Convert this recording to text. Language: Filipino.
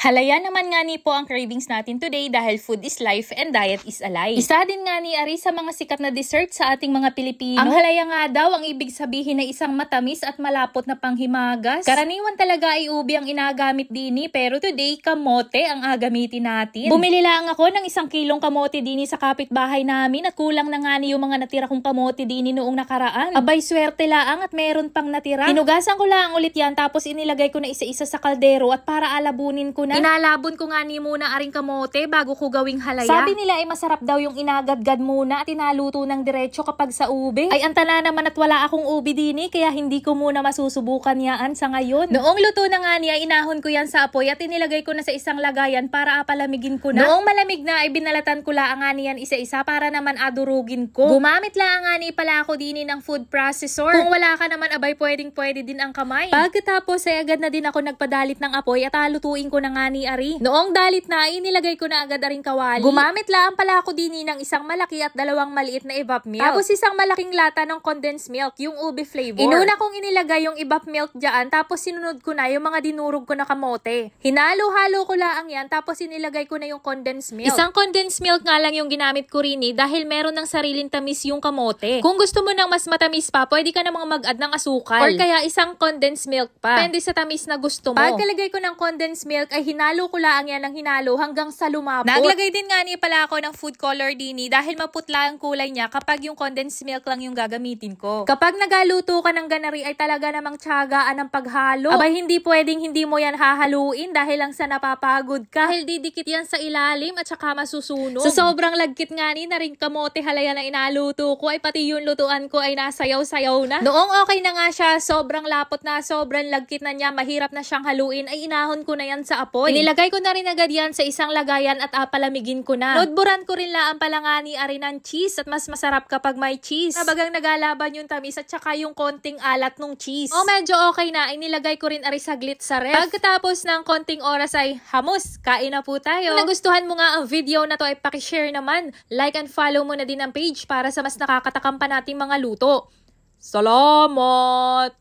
Halaya naman nga ni po ang cravings natin today dahil food is life and diet is alive. Isa din nga ni Ari sa mga sikat na dessert sa ating mga Pilipino. Ang halaya nga daw ang ibig sabihin na isang matamis at malapot na panghimagas. Karaniwan talaga ay ubi ang inagamit dini pero today kamote ang agamitin natin. Bumili lang ako ng 1 kilong kamote dini sa kapitbahay namin at kulang na nga ni yung mga natira kong kamote dini noong nakaraan. Abay swerte laang at meron pang natira. Hinugasan ko lang ulit yan tapos inilagay ko na isa-isa sa kaldero at para alabunin ko na. Inalabon ko nga ni muna aring kamote bago ko gawing halaya. Sabi nila ay masarap daw yung inagadgad muna at inaluto ng diretso kapag sa ube. Ay antala naman at wala akong ube dini kaya hindi ko muna masusubukan yaan sa ngayon. Noong luto na nga niya, inahon ko yan sa apoy at inilagay ko na sa isang lagayan para apalamigin ko na. Noong malamig na ay binalatan ko lang nga niyan isa-isa para naman adurugin ko. Gumamit lang nga ni pala ako dini ng food processor. Kung wala ka naman abay pwede din ang kamay. Pagkatapos ay agad na din ako nagpadalit ng apoy at alutuin ko na nga ni Ari. Noong dalit na, inilagay ko na agad aring kawali. Gumamit lang pala ako dini ng isang malaki at 2 maliit na evap milk. Tapos isang malaking lata ng condensed milk, yung ube flavor. Inuna kong inilagay yung evap milk dyan, tapos sinunod ko na yung mga dinurog ko na kamote. Hinalo-halo ko lang yan, tapos inilagay ko na yung condensed milk. Isang condensed milk nga lang yung ginamit ko rin dahil meron ng sariling tamis yung kamote. Kung gusto mo ng mas matamis pa, pwede ka namang mag-add ng asukal. Or kaya isang condensed milk pa. Depende sa tamis na gusto mo. Pagkalagay ko ng condensed milk ay hinalo ko lang yan ng hinalo hanggang sa lumapot. Naglagay din nga ni pala ako ng food color dini dahil maputla ang kulay niya kapag yung condensed milk lang yung gagamitin ko. Kapag nagaluto ka ng ganari ay talaga namang tiyagaan ng paghalo. Abay hindi pwedeng hindi mo yan hahaluin dahil lang sa napapagod ka. Dahil didikit yan sa ilalim at saka masusunog. Sa sobrang lagkit nga ni na rin kamote halaya na inaluto ko ay pati yung lutuan ko ay nasayaw-sayaw na. Noong okay na nga siya, sobrang lapot na, sobrang lagkit na niya, mahirap na siyang haluin ay inahon ko na yan sa apoy. Inilagay ko na rin agad yan sa isang lagayan at palamigin ko na. Nodburan ko rin lang pala nga ni Ari ng cheese at mas masarap kapag may cheese. Nabagang nagalaban yung tamis at saka yung konting alat nung cheese. O medyo okay na, inilagay ko rin Ari saglit sa ref. Pagkatapos ng konting oras ay hamos, kain na po tayo. Kung nagustuhan mo nga ang video na to ay pakishare naman. Like and follow mo na din ang page para sa mas nakakatakam pa nating mga luto. Salamat!